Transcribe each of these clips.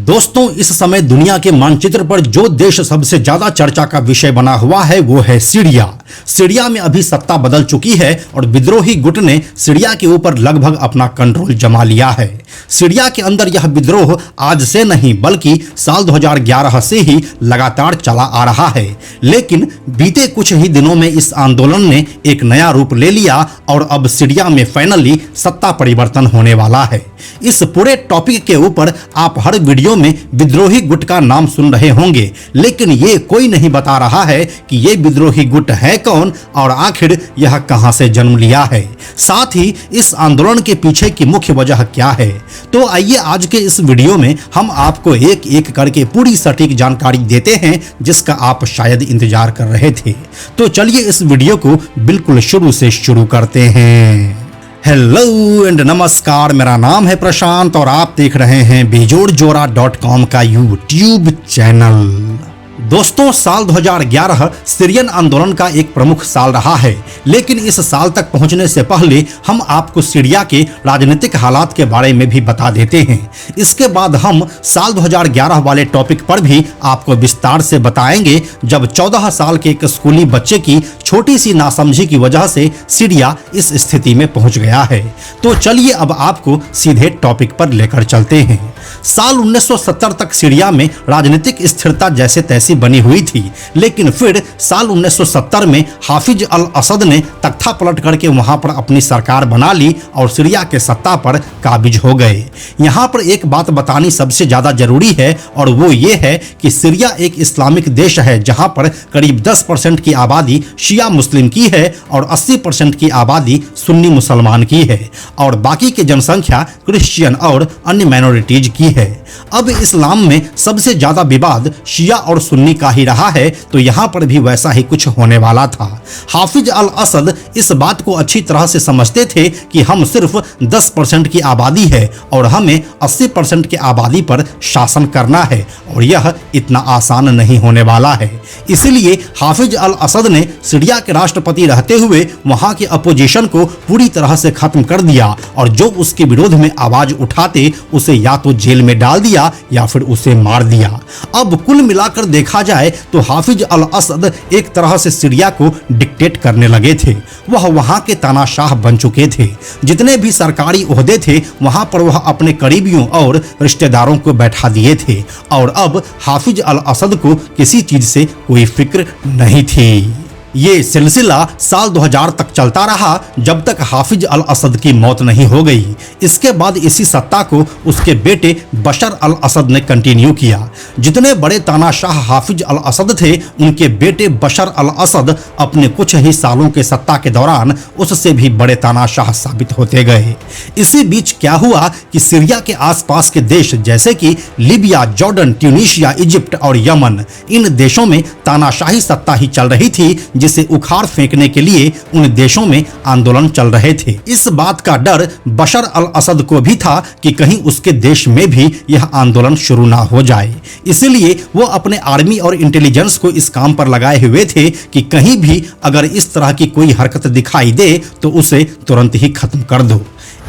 दोस्तों, इस समय दुनिया के मानचित्र पर जो देश सबसे ज्यादा चर्चा का विषय बना हुआ है वो है सीरिया। सीरिया में अभी सत्ता बदल चुकी है और विद्रोही गुट ने सीरिया के ऊपर लगभग अपना कंट्रोल जमा लिया है। सीरिया के अंदर यह विद्रोह आज से नहीं बल्कि साल 2011 से ही लगातार चला आ रहा है, लेकिन बीते कुछ ही दिनों में इस आंदोलन ने एक नया रूप ले लिया और अब सीरिया में फाइनली सत्ता परिवर्तन होने वाला है। इस पूरे टॉपिक के ऊपर आप हर वीडियो में विद्रोही गुट का नाम सुन रहे होंगे, लेकिन ये कोई नहीं बता रहा है कि ये विद्रोही गुट है कौन और आखिर यह कहां से जन्म लिया है, साथ ही इस आंदोलन के पीछे की मुख्य वजह क्या है। तो आइए आज के इस वीडियो में हम आपको एक एक करके पूरी सटीक जानकारी देते हैं जिसका आप शायद इंतजार कर रहे थे। तो चलिए इस वीडियो को बिल्कुल शुरू से शुरू करते हैं। हेलो एंड नमस्कार, मेरा नाम है प्रशांत और आप देख रहे हैं बेजोड़जोरा.com का यूट्यूब चैनल। दोस्तों, साल 2011 सीरियन आंदोलन का एक प्रमुख साल रहा है, लेकिन इस साल तक पहुंचने से पहले हम आपको सीरिया के राजनीतिक हालात के बारे में भी बता देते हैं। इसके बाद हम साल 2011 वाले टॉपिक पर भी आपको विस्तार से बताएंगे, जब 14 साल के एक स्कूली बच्चे की छोटी सी नासमझी की वजह से सीरिया इस स्थिति में पहुंच गया है। तो चलिए अब आपको सीधे टॉपिक पर लेकर चलते हैं। साल 1970 तक सीरिया में राजनीतिक स्थिरता जैसे तैसी बनी हुई थी, लेकिन फिर साल 1970 में हाफिज अल असद ने तख्ता पलट करके वहां पर अपनी सरकार बना ली और सीरिया के सत्ता पर काबिज हो गए। यहां पर एक बात बतानी सबसे ज्यादा जरूरी है और वो ये है कि सीरिया एक इस्लामिक देश है जहां पर करीब 10% की आबादी शिया मुस्लिम की है और 80% की आबादी सुन्नी मुसलमान की है और बाकी की जनसंख्या क्रिश्चियन और अन्य माइनॉरिटीज की है। अब इस्लाम में सबसे ज्यादा विवाद शिया और सुन्नी का ही रहा है, तो यहाँ पर भी वैसा ही कुछ होने वाला था। हाफिज अल असद इस बात को अच्छी तरह से समझते थे कि हम सिर्फ 10% की आबादी है और हमें 80% की आबादी पर शासन करना है और यह इतना आसान नहीं होने वाला है। इसलिए हाफिज अल असद ने सीरिया के राष्ट्रपति रहते हुए वहां के अपोजिशन को पूरी तरह से खत्म कर दिया और जो उसके विरोध में आवाज उठाते उसे या तो जेल में डाल दिया या फिर उसे मार दिया। अब कुल मिलाकर देखा जाए तो हाफिज अल असद एक तरह से सीरिया को डिक्टेट करने लगे थे। वह वहां के तानाशाह बन चुके थे। जितने भी सरकारी ओहदे थे वहां पर वह अपने करीबियों और रिश्तेदारों को बैठा दिए थे और अब हाफिज अल असद को किसी चीज से कोई फिक्र नहीं थी। ये सिलसिला साल 2000 तक चलता रहा जब तक हाफिज अल असद की मौत नहीं हो गई। इसके बाद इसी सत्ता को उसके बेटे बशर अल असद ने कंटिन्यू किया। जितने बड़े तानाशाह हाफिज अल असद थे, उनके बेटे बशर अल असद अपने कुछ ही सालों के सत्ता के दौरान उससे भी बड़े तानाशाह साबित होते गए। इसी बीच क्या हुआ कि सीरिया के आसपास के देश जैसे कि लीबिया, जॉर्डन, ट्यूनीशिया, इजिप्ट और यमन, इन देशों में तानाशाही सत्ता ही चल रही थी जिसे उखाड़ फेंकने के लिए उन देशों में आंदोलन चल रहे थे। इस बात का डर बशर अल असद को भी था कि कहीं उसके देश में भी यह आंदोलन शुरू ना हो जाए। इसलिए वो अपने आर्मी और इंटेलिजेंस को इस काम पर लगाए हुए थे कि कहीं भी अगर इस तरह की कोई हरकत दिखाई दे तो उसे तुरंत ही खत्म कर दो।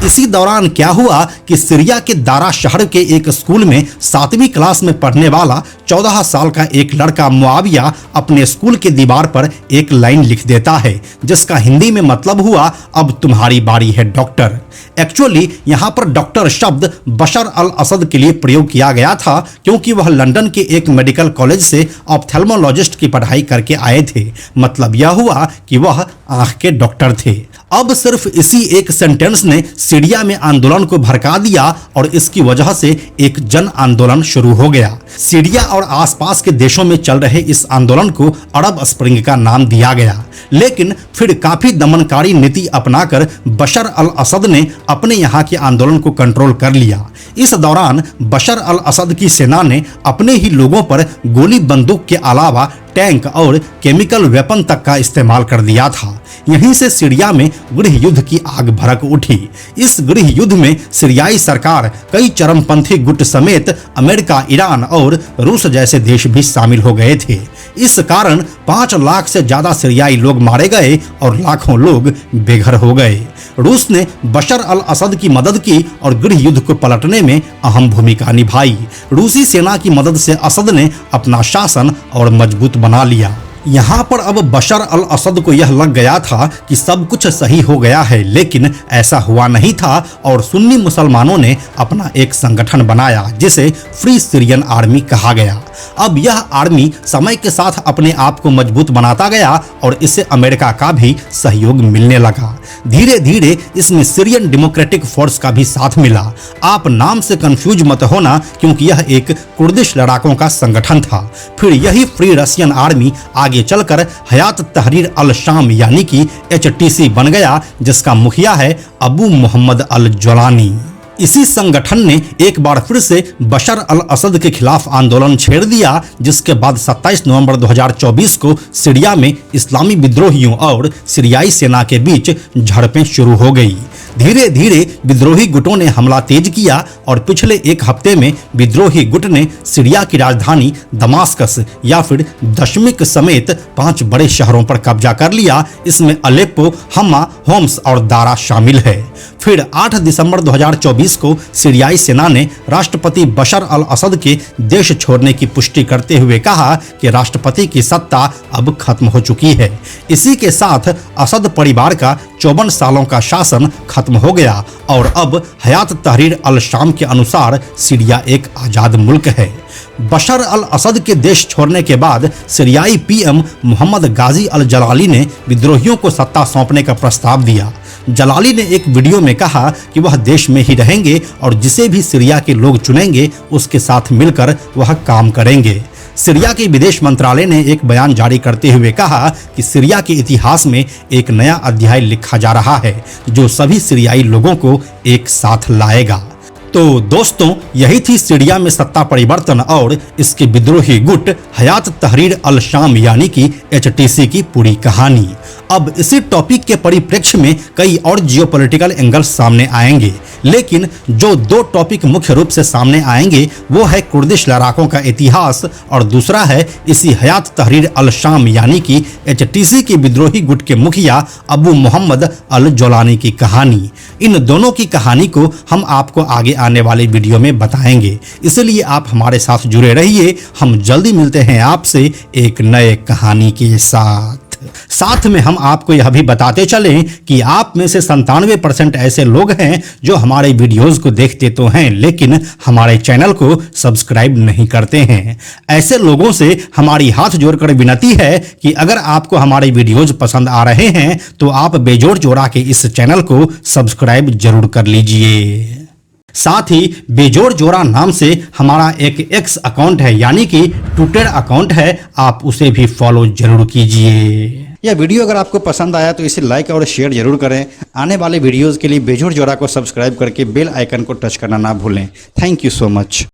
इसी दौरान क्या हुआ कि सीरिया के दारा शहर के एक स्कूल में 7वीं क्लास में पढ़ने वाला 14 साल का एक लड़का मुआविया अपने स्कूल के दीवार पर एक लाइन लिख देता है जिसका हिंदी में मतलब हुआ, अब तुम्हारी बारी है डॉक्टर। एक्चुअली यहाँ पर डॉक्टर शब्द बशर अल असद के लिए प्रयोग किया गया था क्योंकि वह लंदन के एक मेडिकल कॉलेज से ऑप्थेल्मोलॉजिस्ट की पढ़ाई करके आए थे। मतलब यह हुआ कि वह आंख के डॉक्टर थे। अब सिर्फ इसी एक सेंटेंस ने सीरिया में आंदोलन को भड़का दिया और इसकी वजह से एक जन आंदोलन शुरू हो गया। सीरिया और आसपास के देशों में चल रहे इस आंदोलन को अरब स्प्रिंग का नाम दिया गया, लेकिन फिर काफी दमनकारी नीति अपनाकर बशर अल असद ने अपने यहाँ के आंदोलन को कंट्रोल कर लिया। इस दौरान बशर अल असद की सेना ने अपने ही लोगों पर गोली बंदूक के अलावा टैंक और केमिकल वेपन तक का इस्तेमाल कर दिया था। यहीं से सीरिया में गृह युद्ध की आग भड़क उठी। इस गृह युद्ध में सीरियाई सरकार, कई चरमपंथी गुट समेत अमेरिका, ईरान और रूस जैसे देश भी शामिल हो गए थे। इस कारण 5 लाख से ज्यादा सीरियाई लोग मारे गए और लाखों लोग बेघर हो गए। रूस ने बशर अल असद की मदद की और गृह युद्ध को पलटने में अहम भूमिका निभाई। रूसी सेना की मदद से असद ने अपना शासन और मजबूत बना लिया। यहाँ पर अब बशर अल असद को यह लग गया था कि सब कुछ सही हो गया है, लेकिन ऐसा हुआ नहीं था और सुन्नी मुसलमानों ने अपना एक संगठन बनाया जिसे फ्री सीरियन आर्मी कहा गया। अब यह आर्मी समय के साथ अपने आप को मजबूत बनाता गया और इससे अमेरिका का भी सहयोग मिलने लगा। धीरे धीरे इसमें सीरियन डेमोक्रेटिक फोर्स का भी साथ मिला। आप नाम से कंफ्यूज मत होना, क्योंकि यह एक कुर्दिश लड़ाकों का संगठन था। फिर यही फ्री रशियन आर्मी आगे चलकर हयात तहरीर अल शाम यानी कि HTC बन गया, जिसका मुखिया है अबू मोहम्मद अल जोलानी। इसी संगठन ने एक बार फिर से बशर अल असद के खिलाफ आंदोलन छेड़ दिया, जिसके बाद 27 नवंबर 2024 को सीरिया में इस्लामी विद्रोहियों और सीरियाई सेना के बीच झड़पें शुरू हो गई। धीरे धीरे विद्रोही गुटों ने हमला तेज किया और पिछले एक हफ्ते में विद्रोही गुट ने सीरिया की राजधानी दमास्कस या फिर दशमिक समेत 5 बड़े शहरों पर कब्जा कर लिया। इसमें अलेप्पो, हम्मा, होम्स और दारा शामिल है। फिर 8 दिसंबर 2024 को सीरियाई सेना ने राष्ट्रपति बशर अल असद के देश छोड़ने की पुष्टि करते हुए कहा कि राष्ट्रपति की सत्ता अब खत्म हो चुकी है। इसी के साथ असद परिवार का 54 सालों का शासन खत्म हो गया और अब हयात तहरीर अल शाम के अनुसार सीरिया एक आजाद मुल्क है। बशर अल असद के देश छोड़ने के बाद सीरियाई PM मोहम्मद गाजी अल जलाली ने विद्रोहियों को सत्ता सौंपने का प्रस्ताव दिया। जलाली ने एक वीडियो में कहा कि वह देश में ही रहेंगे और जिसे भी सीरिया के लोग चुनेंगे उसके साथ मिलकर वह काम करेंगे। सीरिया के विदेश मंत्रालय ने एक बयान जारी करते हुए कहा कि सीरिया के इतिहास में एक नया अध्याय लिखा जा रहा है जो सभी सीरियाई लोगों को एक साथ लाएगा। तो दोस्तों, यही थी सीरिया में सत्ता परिवर्तन और इसके विद्रोही गुट हयात तहरीर अल शाम यानी कि HTC की पूरी कहानी। अब इसी टॉपिक के परिप्रेक्ष्य में कई और जियोपॉलिटिकल एंगल्स सामने आएंगे, लेकिन जो 2 टॉपिक मुख्य रूप से सामने आएंगे वो है कुर्दिश लड़ाकों का इतिहास और दूसरा है इसी हयात तहरीर अल शाम यानी कि HTC के विद्रोही गुट के मुखिया अबू मोहम्मद अल जोलानी की कहानी। इन दोनों की कहानी को हम आपको आगे आने वाले वीडियो में बताएंगे, इसलिए आप हमारे साथ जुड़े रहिए। हम जल्दी मिलते हैं आपसे एक नए कहानी के साथ में हम आपको यह भी बताते चलें कि आप में से 97% ऐसे लोग हैं जो हमारे वीडियोस को देखते तो हैं लेकिन हमारे चैनल को सब्सक्राइब नहीं करते हैं। ऐसे लोगों से हमारी हाथ जोड़कर विनती है कि अगर आपको हमारे वीडियोस पसंद आ रहे हैं तो आप बेजोड़ जोड़ा के इस चैनल को सब्सक्राइब जरूर कर लीजिए। साथ ही बेजोड़ जोड़ा नाम से हमारा एक X अकाउंट है यानी कि ट्विटर अकाउंट है, आप उसे भी फॉलो जरूर कीजिए। यह वीडियो अगर आपको पसंद आया तो इसे लाइक और शेयर जरूर करें। आने वाले वीडियोस के लिए बेजोड़ जोड़ा को सब्सक्राइब करके बेल आइकन को टच करना ना भूलें। Thank you so much.